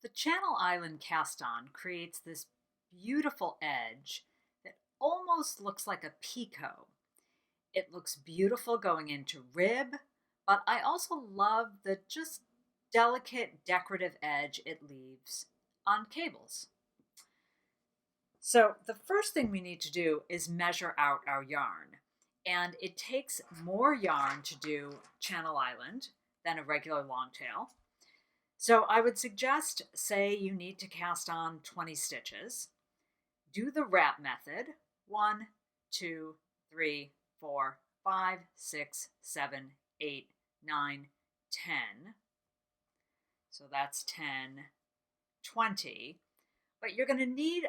The Channel Island cast-on creates this beautiful edge that almost looks like a picot. It looks beautiful going into rib, but I also love the just delicate decorative edge it leaves on cables. So the first thing we need to do is measure out our yarn. And it takes more yarn to do Channel Island than a regular longtail. So I would suggest, say you need to cast on 20 stitches. Do the wrap method. 1, 2, 3, 4, 5, 6, 7, 8, 9, 10. So that's 10, 20. But you're going to need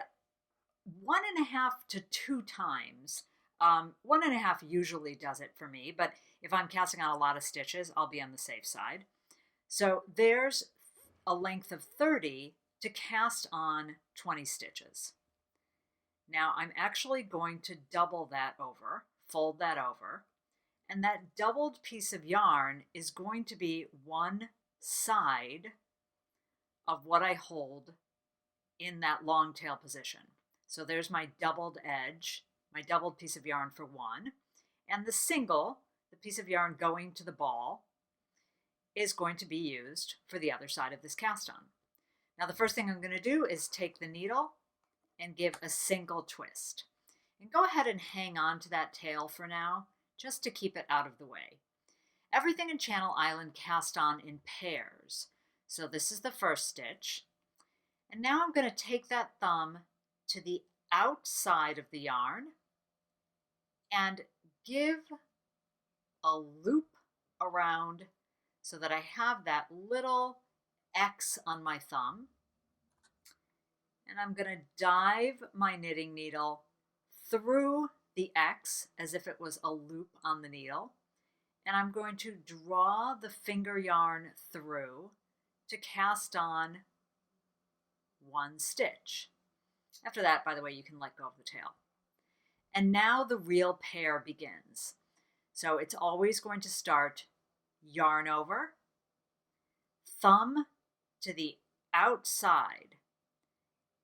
1.5 to 2 times. 1.5 usually does it for me, but if I'm casting on a lot of stitches, I'll be on the safe side. So there's a length of 30 to cast on 20 stitches. Now I'm actually going to double that over, fold that over, and that doubled piece of yarn is going to be one side of what I hold in that long tail position. So there's my doubled edge, my doubled piece of yarn for one, and the single, the piece of yarn going to the ball, is going to be used for the other side of this cast on. Now the first thing I'm going to do is take the needle and give a single twist. And go ahead and hang on to that tail for now, just to keep it out of the way. Everything in Channel Island cast on in pairs. So this is the first stitch. And now I'm going to take that thumb to the outside of the yarn and give a loop around so that I have that little X on my thumb. And I'm going to dive my knitting needle through the X as if it was a loop on the needle. And I'm going to draw the finger yarn through to cast on one stitch. After that, by the way, you can let go of the tail. And now the real pair begins. So it's always going to start yarn over, thumb to the outside,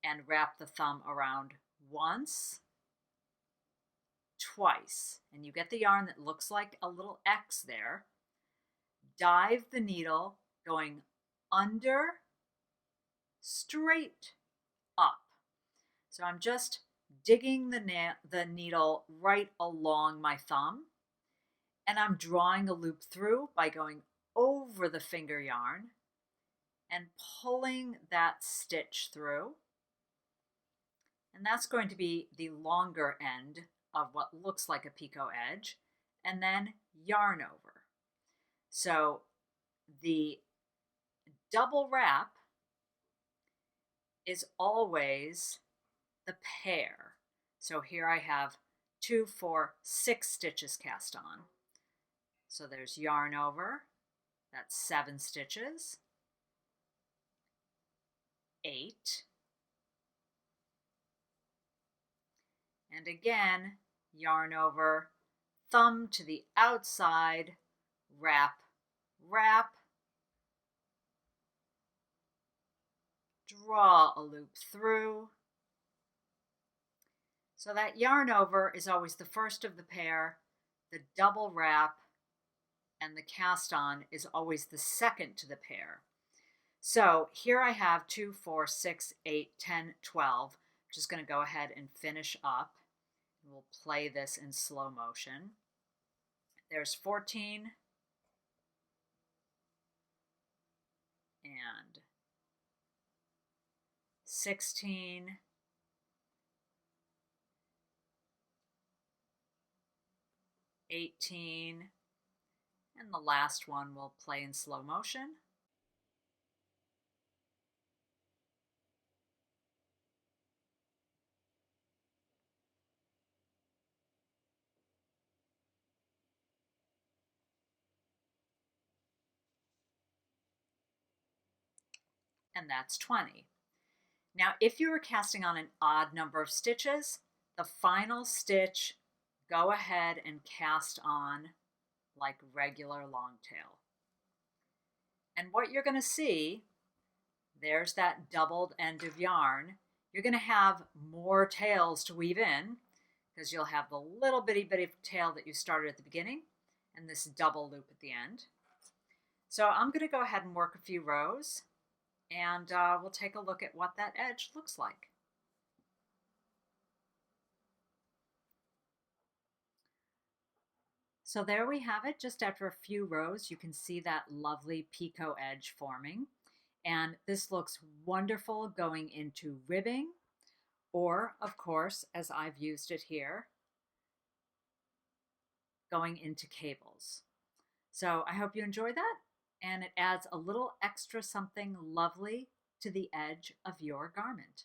and wrap the thumb around once, twice, and you get the yarn that looks like a little X there. Dive the needle going under, straight up. So I'm just digging the needle right along my thumb, and I'm drawing a loop through by going over the finger yarn and pulling that stitch through. And that's going to be the longer end of what looks like a picot edge, and then yarn over. So the double wrap is always the pair. So here I have 2, 4, 6 stitches cast on. So there's yarn over, that's 7 stitches, 8, and again, yarn over, thumb to the outside, wrap, wrap, draw a loop through. So that yarn over is always the first of the pair, the double wrap, and the cast on is always the second to the pair. So here I have 2, 4, 6, 8, 10, 12. I'm just going to go ahead and finish up. We'll play this in slow motion. There's 14 and 16 18, and the last one we'll play in slow motion. And that's 20. Now, if you were casting on an odd number of stitches, the final stitch, go ahead and cast on like regular long tail. And what you're going to see, There's that doubled end of yarn. You're going to have more tails to weave in because you'll have the little bitty tail that you started at the beginning and this double loop at the end. So I'm going to go ahead and work a few rows, and we'll take a look at what that edge looks like. So there we have it. Just after a few rows, you can see that lovely picot edge forming. And this looks wonderful going into ribbing, or of course, as I've used it here, going into cables. So I hope you enjoy that, and it adds a little extra something lovely to the edge of your garment.